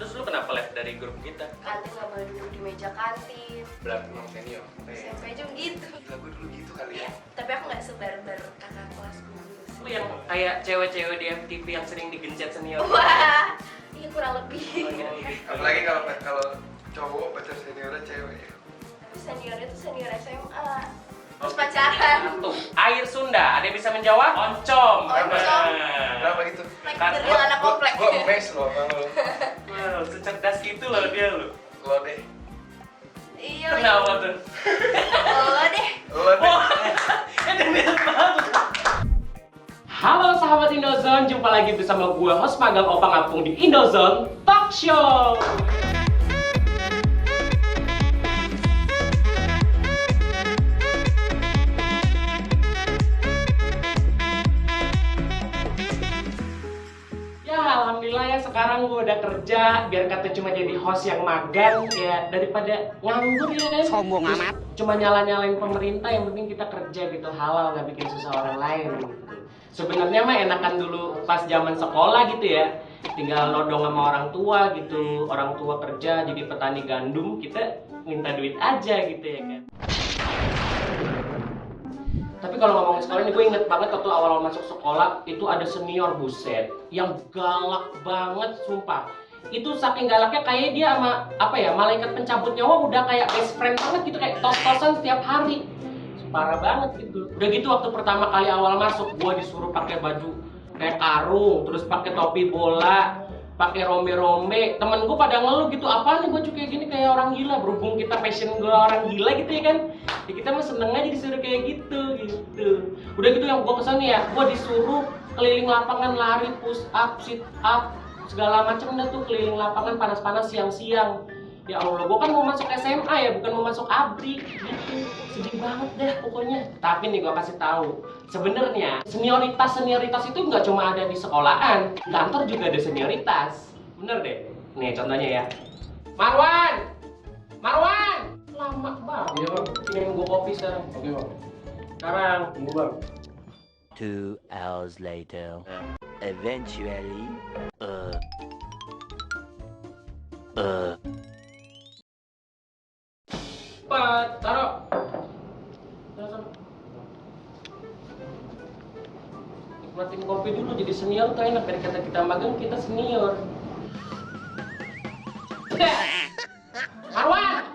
Terus lu kenapa left dari grup kita? Kantin nggak boleh duduk di meja kantin. Berarti emang senior. SMP aja gitu. Gila, gue dulu gitu kali ya. Tapi aku nggak sebar-bar kakak kelas dulu. Lu yang kayak cewek-cewek di FTV yang sering digencet senior. Wah, iya kurang lebih. Apalagi kalau cowok pacar seniornya cewek ya. Tapi seniornya tuh senior SMA. Terus pacaran. Tuh, air Sunda, ada yang bisa menjawab? Oncom. Oncom. Kenapa gitu? Like Kan real anak komplek. Gue mes loh sama lo. Wow, secerdas itu loh dia lo. Lo deh. Iya. Kenapa tuh? Oh deh. Lo deh. Mirip banget. Halo sahabat Indozone, jumpa lagi bersama gue host magang Opang Apung di Indozone Talk Show. Ya alhamdulillah ya sekarang gue udah kerja, biar kata cuma jadi host yang magang ya daripada nganggur ya kan. Sombong amat. Cuma nyala-nyalain pemerintah, yang penting kita kerja gitu, halal, nggak bikin susah orang lain gitu. Sebenarnya mah enakan dulu pas zaman sekolah gitu ya, tinggal nodong sama orang tua gitu, orang tua kerja jadi petani gandum, kita minta duit aja gitu ya kan. Tapi kalau ngomongin sekolah ini, gue inget banget waktu awal masuk sekolah itu ada senior buset yang galak banget sumpah. Itu saking galaknya kayak dia sama apa ya, malaikat pencabut nyawa udah kayak best friend banget gitu, kayak tos-tosan setiap hari. Parah banget gitu. Udah gitu waktu pertama kali awal masuk, gue disuruh pakai baju kayak karung, terus pakai topi bola, pakai rombe-rombe. Temen gue pada ngeluh gitu, apaan nih baju kayak gini, kayak orang gila. Berhubung kita fashion gue orang gila gitu ya kan, ya kita mah seneng aja disuruh kayak gitu. Udah gitu yang gue kesana ya, gue disuruh keliling lapangan, lari, push up, sit up, segala macam dah tuh, keliling lapangan panas-panas siang-siang. Ya Allah, gue kan mau masuk SMA ya, bukan mau masuk ABRI gitu. Sedih banget deh pokoknya. Tapi nih gue kasih tahu, sebenarnya senioritas itu nggak cuma ada di sekolahan, di kantor juga ada senioritas. Bener deh. Nih contohnya ya, Marwan, lama banget. Iya bang. Ini gue kopi sekarang. Oke bang. Sekarang. Tunggu bang. 2 hours later. Eventually, Cepat, taruh. Taruh. Nikmatin kopi dulu, jadi senior tuh enak. Dari kata kita magang, kita senior. Marwan!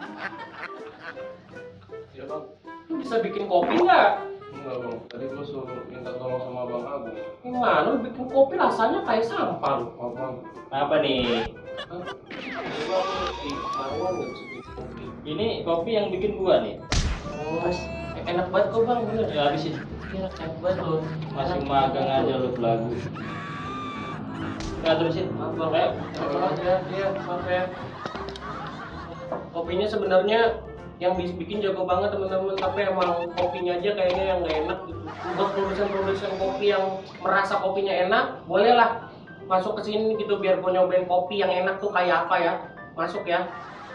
Iya bang. Lu bisa bikin kopi nggak? Enggak bang. Tadi gue suruh minta tolong sama bang Agung. Gimana lu bikin kopi rasanya kayak sampah lu? Oh bang. Apa nih? Marwan nggak bisa bikin kopi. Ini kopi yang bikin gua nih. Oh, enak banget kok bang, bener. Ya habisin. Enak banget lu. Masih magang aja lu belagu. Nah, terusin. Maaf bang ya, iya maaf ya. Kopinya sebenarnya yang bikin jago banget teman-teman, tapi emang kopinya aja kayaknya yang nggak enak gitu. Buat produsen kopi yang merasa kopinya enak, bolehlah masuk ke sini gitu biar gue nyobain kopi yang enak tuh kayak apa ya. Masuk ya,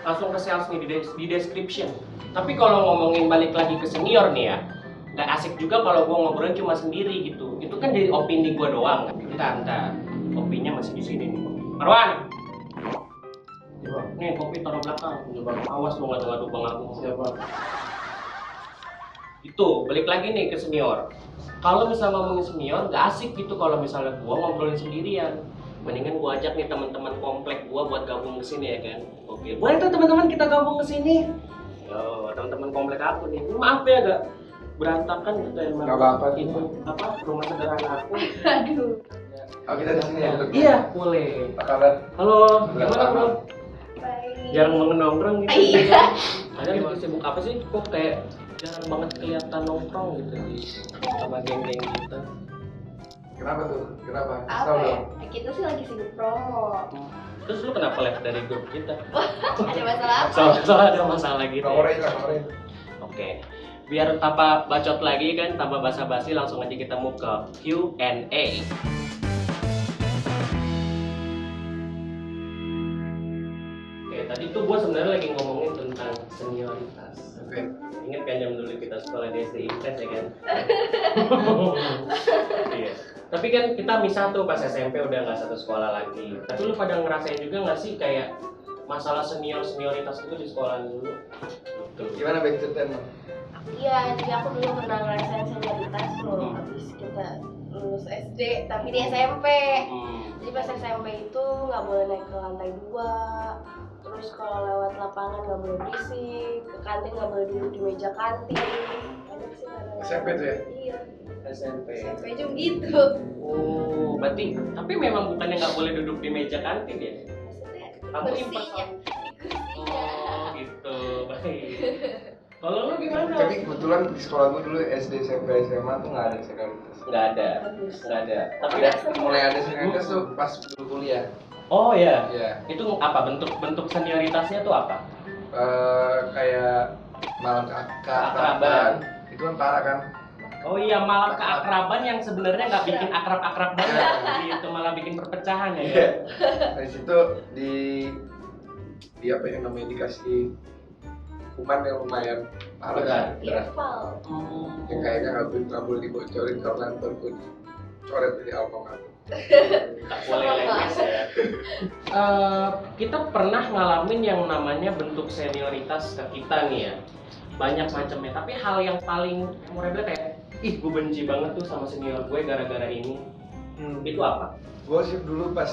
langsung ke sales nih di description. Tapi kalau ngomongin balik lagi ke senior nih ya, nggak asik juga kalau gue ngobrolin cuma sendiri gitu. Itu kan jadi opini gue doang. Entar, kopinya masih di sini nih. Marwan, nih kopi taruh belakang. Coba awas lu ngadu-ngadu bang Agung. Siapa? Itu balik lagi nih ke senior. Kalau misalnya ngomongin senior, nggak asik gitu kalau misalnya gua ngobrolin sendirian. Mendingan gua ajak nih teman-teman komplek gua buat gabung ke sini ya kan. Oke, boleh tuh teman-teman kita gabung ke sini. Yo, teman-teman komplek aku nih. Maaf ya agak berantakan gitu emang. Nggak apa-apa. Itu apa rumah sederhana aku. Aduh. Oh kita di sini ya duduknya? Iya, boleh. Apa kabar? Halo, gimana bro? Baik. Jarang nongkrong gitu. Iya. Ada lagi sibuk apa sih? Kok kayak jarang banget kelihatan nongkrong gitu di sama geng-geng kita. Kenapa tuh? Kenapa? Apa Tahu ya? dong. Kita sih lagi sibuk promo. Terus lu kenapa left dari grup kita? Ada masalah apa? Soalnya ada masalah gitu. Nomornya lah, nomornya. Oke. Biar tanpa bacot lagi kan, tanpa basa-basi, langsung aja kita move ke Q&A. Oke, tadi tuh gue sebenarnya lagi ngomongin tentang senioritas. Oke. Ingat kan jam dulu kita sekolah di SD IPS ya kan? Iya. Tapi kan kita misah tuh pas SMP udah nggak satu sekolah lagi. Tapi lu pada ngerasain juga nggak sih kayak masalah senioritas itu di sekolah dulu? Tuh. Gimana back to ten? Iya, jadi aku dulu pernah ngerasain senioritas loh. Habis kita lulus SD, tapi di SMP. Jadi pas SMP itu nggak boleh naik ke lantai 2. Terus kalau lewat lapangan nggak boleh berisik, ke kantin nggak boleh duduk di meja kantin. Banyak sih kadang-kadang. SMP tuh ya? Iya, SMP. SMP juga gitu. Oh, berarti tapi memang bukannya nggak boleh duduk di meja kantin ya? Maksudnya Kamu kursinya, di kursinya. Oh, gitu. Baik. Kalau lu gimana? Tapi kebetulan di sekolah gue dulu SD, SMP, SMA tuh nggak ada senioritas. Nggak ada. Bagus. Nggak ada. Tapi Ada ya. semua. Mulai ada senioritas tuh pas dulu kuliah. Oh ya. Iya. Itu apa bentuk senioritasnya tuh apa? Kayak malam keakraban. Itu kan parah kan? Oh iya, malah keakraban yang sebenarnya nggak bikin akrab-akrab banget, itu malah bikin perpecahan ya. Iya. Dari situ di apa yang namanya dikasih hukuman yang lumayan parah. Berat. Irfal. Yang kayaknya nggak boleh dibocorin karena ntar gue coret dari alfamart. Tak boleh lemes ya. Kita pernah ngalamin yang namanya bentuk senioritas ke kita nih ya. Banyak macamnya, tapi hal yang paling memorable kayak ih gue benci banget tuh sama senior gue gara-gara ini. Itu apa? Gue sih dulu pas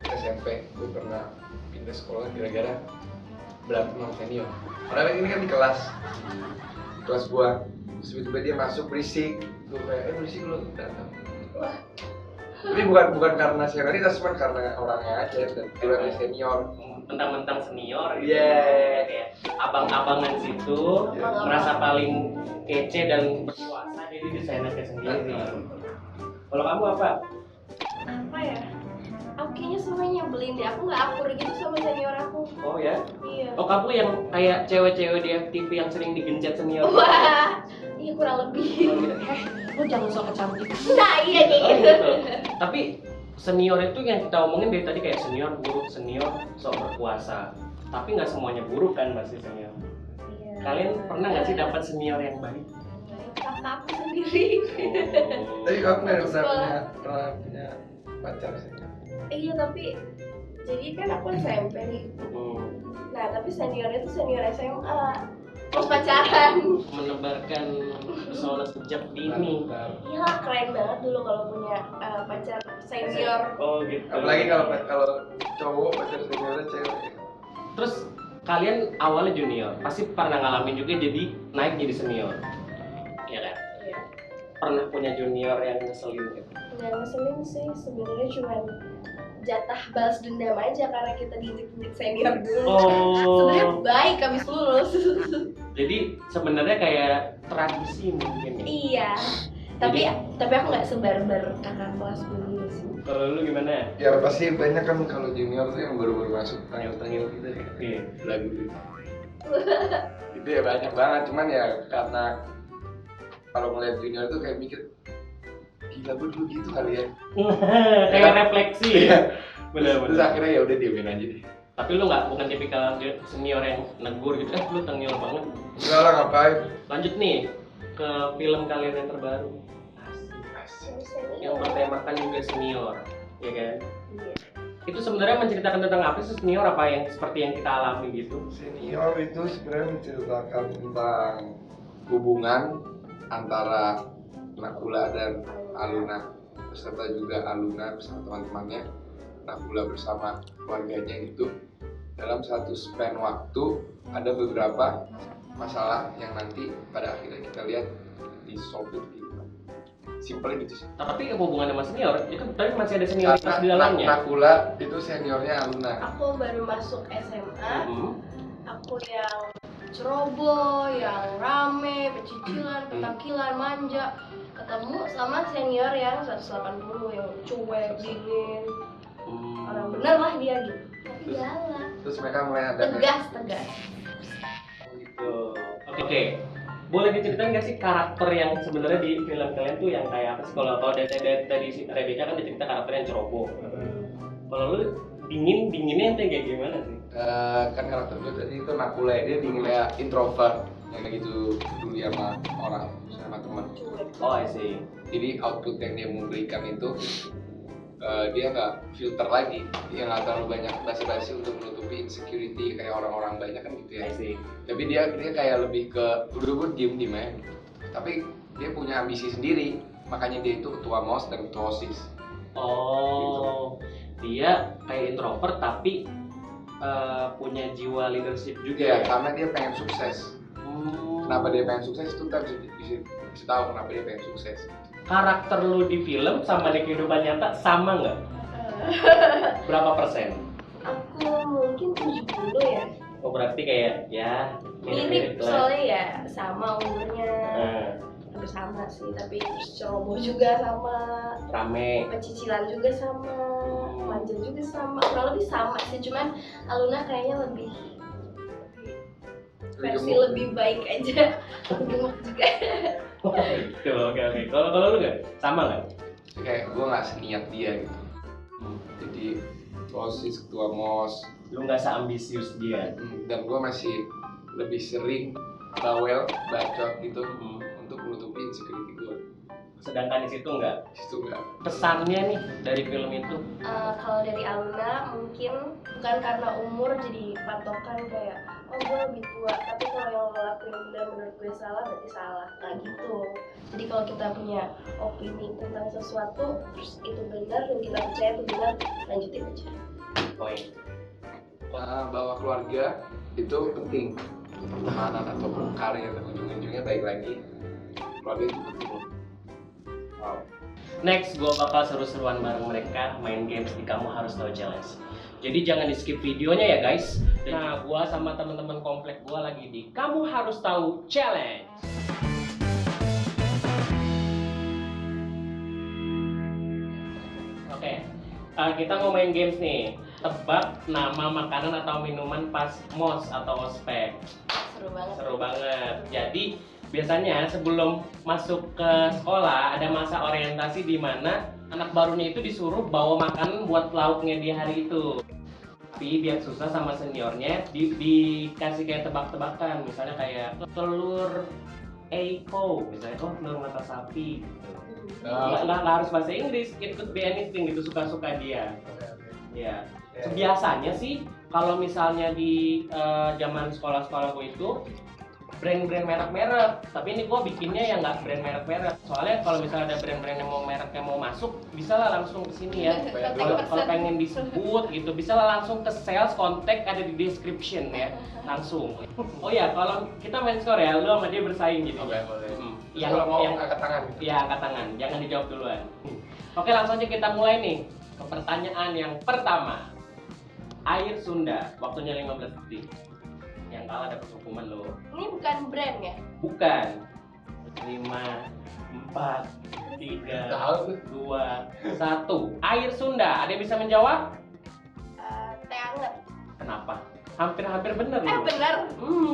SMP gue pernah pindah sekolah gara-gara berantem sama senior. Padahal ini kan di kelas gua. Terus tiba-tiba dia masuk berisik. Gue kayak berisik lu berantem. Wah. Tapi bukan karena senioritas, cuma karena orangnya aja dan dia lebih senior. Mentang-mentang senior gitu. Yeah. Kayak abang-abangan situ Yeah. merasa paling kece dan berkuasa, jadi desainnya sendiri. Kalau kamu apa? Apa ya? Aku kayaknya semuanya nyebelin deh. Aku nggak akur gitu sama senior aku. Oh ya? Iya. Oh kamu yang kayak cewek-cewek di FTV yang sering digencet senior? Wah, iya kurang lebih. Oh, gitu. Lu jangan sok kecantik. Nah iya kayak Oh, gitu. gitu. Tapi senior itu yang kita omongin dari tadi kayak senior buruk, senior sok berkuasa. Tapi nggak semuanya buruk kan pasti senior. Iya. Kalian pernah nggak sih dapat senior yang baik? Kakak aku sendiri. Tapi kamu nggak Sekolah. pernah punya pacar sih? Iya tapi jadi kan aku SMP nih. Nah tapi seniornya tuh senior SMA. Terus pacaran. Menebarkan pesona sejak dini. Iya keren banget dulu kalau punya pacar senior. Oh gitu. Apalagi kalau cowok pacar seniornya cewek. Terus kalian awalnya junior, pasti pernah ngalamin juga jadi naik jadi senior. Iya kan? Iya. Pernah punya junior yang ngeselin gitu. Nggak ngeselin sih sebenarnya cuma jatah balas dendam aja karena kita diinjek-injek senior dulu. Sebenarnya Oh. baik habis lulus. Jadi sebenarnya kayak tradisi mungkin ya. Iya. Tapi aku nggak sebar-bar kakak kelas dulu sih. Kalau lu gimana? Ya pasti banyak kan kalau junior tuh yang baru-baru masuk tangil-tangil gitu ya. Iya. Lagu gitu. Itu ya banyak banget, cuman ya karena kalau ngeliat junior tuh kayak mikir gila gue dulu gitu kali ya. Kayak refleksi. Iya. Benar. Terus akhirnya ya udah diemin aja deh. Tapi lu bukan tipikal senior yang negur gitu. Lu tengil banget. Enggak lah ngapain. Lanjut nih ke film kalian yang terbaru. Yang bertemakan juga senior, ya kan? Iya. Itu sebenarnya menceritakan tentang apa sih senior, apa yang seperti yang kita alami gitu? Senior itu sebenarnya menceritakan tentang hubungan antara Nakula dan Aluna, beserta juga Aluna bersama teman-temannya, Nakula bersama keluarganya gitu. Dalam satu span waktu ada beberapa masalah yang nanti pada akhirnya kita lihat di solve gitu. Simpel gitu sih. Tapi hubungan sama senior, itu tapi masih ada senioritas di dalamnya. Nakula itu seniornya Aluna. Aku baru masuk SMA. Hmm. Aku yang ceroboh, yang rame, pecicilan, petakilan, manja. Ketemu sama senior yang 180 yang cuek, dingin. Orang bener lah dia gitu. Tapi galak. Terus mereka mulai ada Tegas. Gitu. Oke. Boleh diceritain nggak sih karakter yang sebenarnya di film kalian tuh yang kayak apa sih? Kalau tadi Rebecca kan dicerita karakter yang ceroboh. Kalau lu dinginnya yang kayak gimana sih? Kan karakter gue tadi itu Nakula, dia dingin kayak introvert yang kayak gitu peduli sama orang, sama teman. Oh, I see. Jadi output yang dia memberikan itu dia nggak filter lagi, dia nggak terlalu banyak basa-basi untuk menutupi insecurity kayak orang-orang banyak kan gitu ya. I see. Tapi dia kayak lebih ke udah diem aja gitu. Tapi dia punya ambisi sendiri, makanya dia itu ketua MOS dan ketua OSIS. Oh, dia kayak introvert tapi punya jiwa leadership juga Iya, ya? karena dia pengen sukses. Kenapa dia pengen sukses itu ntar bisa tahu kenapa dia pengen sukses. Karakter lu di film sama di kehidupan nyata sama nggak? Berapa persen? Aku mungkin 70 ya. Oh, berarti kayak ya Mirip lah. soalnya ya sama umurnya. Nah, Hampir sama sih, tapi terus ceroboh juga sama, rame. pecicilan juga sama, manja juga sama, kurang lebih sama sih, cuman Aluna kayaknya lebih versi gemuk. lebih baik aja, gemuk juga. Gitu, oke. Kalau lu nggak? Sama nggak? Kayak gue nggak seniat dia gitu. Jadi OSIS, ketua MOS, Lu nggak seambisius dia. dan gue masih lebih sering bawel, bacot gitu untuk menutupi insecurity gue. Sedangkan di situ nggak. Itu enggak. Pesannya nih dari film itu. Kalau dari Aluna mungkin bukan karena umur jadi patokan kayak oh gue lebih tua, tapi kalau yang lo lakuin benar menurut gue salah berarti salah, nah gitu. Jadi kalau kita punya opini tentang sesuatu terus itu benar dan kita percaya itu benar, lanjutin aja. Poin. Bahwa keluarga itu penting untuk pertemanan atau karir, ujung-ujungnya baik lagi keluarga itu penting loh. Wow. Next, gue bakal seru-seruan bareng mereka main games di Kamu Harus Tahu Challenge. Jadi jangan di skip videonya ya guys. Nah, gue sama teman-teman komplek gue lagi di Kamu Harus Tahu Challenge. Oke, kita mau main games nih. Tebak nama makanan atau minuman pas MOS atau ospek. Seru banget. Seru banget. Jadi biasanya sebelum masuk ke sekolah ada masa orientasi di mana anak barunya itu disuruh bawa makanan buat lauknya di hari itu. Tapi biar susah sama seniornya dikasih kayak tebak-tebakan, misalnya kayak telur Eiko, misalnya telur mata sapi gitu. Nggak harus bahasa Inggris, it could be anything gitu, suka-suka dia. Ya. Biasanya sih kalau misalnya di zaman sekolah-sekolah gue itu brand-brand merek-merek, tapi ini gue bikinnya yang nggak brand merek-merek. Soalnya kalau misalnya ada brand-brand yang mau mereknya mau masuk, bisa lah langsung ke sini ya. Kalau pengen disebut gitu, bisa lah langsung ke sales, kontak ada di description ya, langsung. Oh ya, kalau kita main skor ya, lu sama dia bersaing gitu. Oke, boleh. Yang Kalau mau yang angkat tangan. Iya, angkat tangan, jangan dijawab duluan. Oke, langsung aja kita mulai nih ke pertanyaan yang pertama. Air Sunda, waktunya 15 detik. Yang kalah dapat hukuman lo. Ini bukan brand ya? Bukan. 5, 4, 3, Tahu tuh. 2, 1. Air Sunda, ada yang bisa menjawab? Teh anget. Kenapa? Hampir-hampir bener loh. Bener.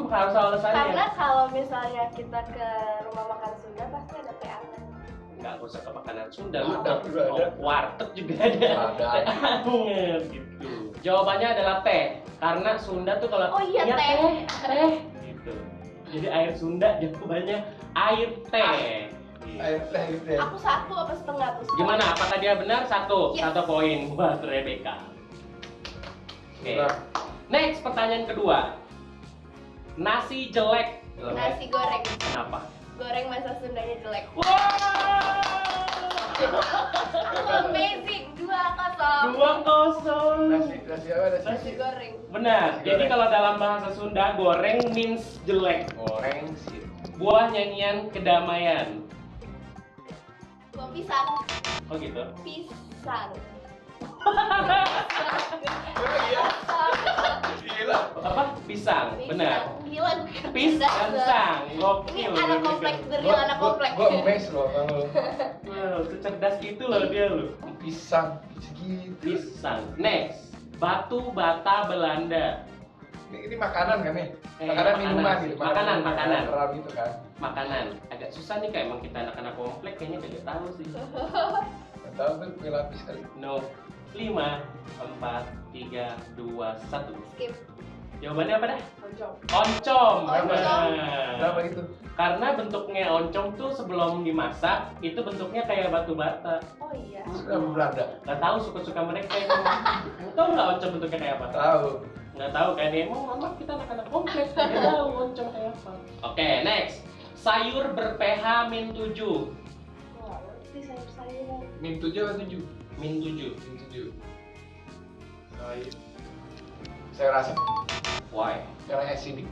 Harus alasannya. Karena kalau misalnya kita ke rumah makan Sunda pasti ada teh anget. Nggak usah ke makanan Sunda, lu Ada, udah ada. warteg juga ada. Ada. Teh anget gitu. Jawabannya adalah teh, karena Sunda tuh kalau Oh iya, teh. teh gitu. Jadi air Sunda jawabannya air teh. Gitu. Air teh gitu ya. Aku 1 apa setengah tuh? Gimana? Apakah dia benar? 1 Yes. poin buat Rebecca. Oke. Benar. Next, pertanyaan kedua. Nasi jelek. Nasi goreng. Kenapa? Goreng bahasa Sundanya jelek. Wow! Amazing. 2-0. 2-0. Nasi apa? Nasi goreng. Benar. Nasi Jadi goreng. kalau dalam bahasa Sunda, goreng means jelek. Goreng sih. Buah nyanyian kedamaian. Gua pisang. Oh gitu. Pisang. Gila. Apa? Pisang. Benar. Gila. Pisang. Ini Gokil. anak komplek, dari anak komplek. Gua emes loh sama lo. Wow, secerdas itu loh dia loh. Pisang segitu. Pisang. Next. Batu bata Belanda. Ini makanan kan nih? Eh, Makanan minuman makanan. gitu. Makanan. Terang gitu kan. Makanan. Agak susah nih kayak emang kita anak-anak komplek kayaknya gak tahu sih. Nggak tahu tuh kue lapis kali. No. 5, 4, 3, 2, 1. Skip. Jawabannya apa dah? Oncom. Oncom. Oncom. Kenapa gitu? Karena bentuknya oncom tuh sebelum dimasak itu bentuknya kayak batu bata. Oh iya. Sudah Belanda. Gak tahu suka-suka mereka itu. Tahu nggak oncom bentuknya kayak apa? Tahu. Nggak tahu kan? Emang mama kita anak-anak kompleks nggak tahu oncom kayak apa. Oke, next. Sayur ber-pH -7. Wah, ngerti sayur-sayuran. Min 7 atau 7? -7. Min 7. Saya rasa Why? karena acidic.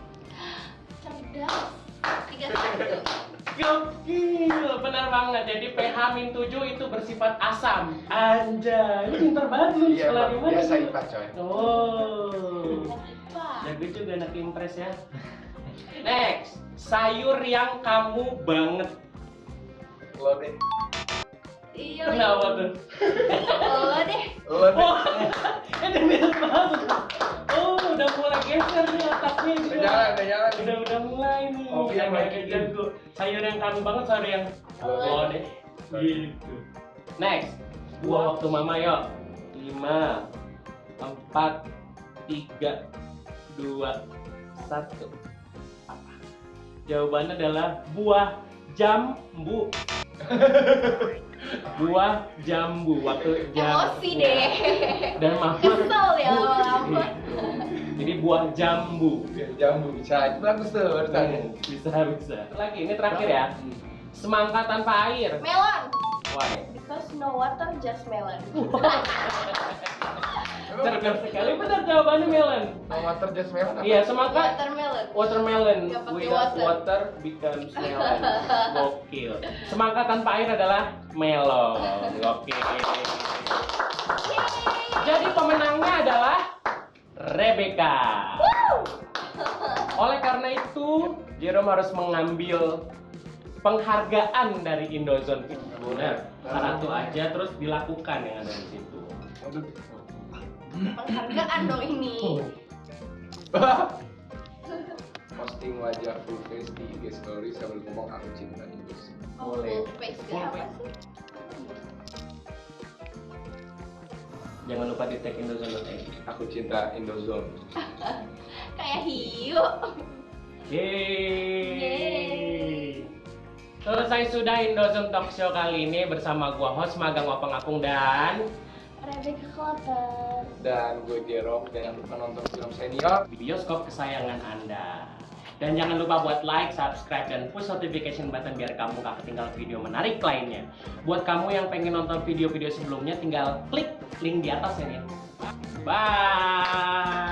Cerdas. 31. Gokil, benar banget. Jadi pH -7 itu bersifat asam. Anjay, lu pinter banget lu Iya, sekolah di Bang. mana? Biasa lu? IPA coy. Oh. Pak. Jago juga anak impres ya. Next, sayur yang kamu banget. Lo deh. Iya. Kenapa tuh? Oh deh. Lo deh. Oh, ini mirip banget. Oh, udah mulai geser nih otaknya juga. Udah jalan. Udah mulai nih. Oke, Agak-agak makin. jago. Sayur yang kamu banget, sayur yang oh deh. Gitu. Next, buah waktu mama yuk. 5, 4, 3, 2, 1. Apa? Jawabannya adalah buah jambu. Buah jambu waktu Emosi deh. Dan mama Kesel ya lama-lama. Jadi buah jambu. Jambu bisa. Itu bagus tuh barusan. Bisa. Lagi ini terakhir ya. Semangka tanpa air. Melon. Why? Because no water, just melon. Cerdas sekali, benar jawabannya melon. Mau water just melon apa? Iya, semangka Watermelon. watermelon Nggak pakai without water. water becomes melon. Gokil. Semangka tanpa air adalah melon. Gokil. Jadi pemenangnya adalah Rebecca. Oleh karena itu, Jerome harus mengambil penghargaan dari Indozone. Benar. Satu aja terus dilakukan yang ada di situ. Penghargaan dong ini. Posting wajah full face di IG story sambil ngomong aku cinta Indus. Boleh. Full face Full apa face. sih? Jangan lupa di tag Indozone.id. Aku cinta Indozone. Kayak hiu. Yeay. Selesai sudah Indozone Talk Show kali ini bersama gua host Magang Wapeng Apung dan Rebecca Clotter. Dan gue Jerome, jangan lupa nonton film senior. di bioskop kesayangan Anda. Dan jangan lupa buat like, subscribe, dan push notification button biar kamu gak ketinggalan video menarik lainnya. Buat kamu yang pengen nonton video-video sebelumnya, tinggal klik link di atas ini. Bye!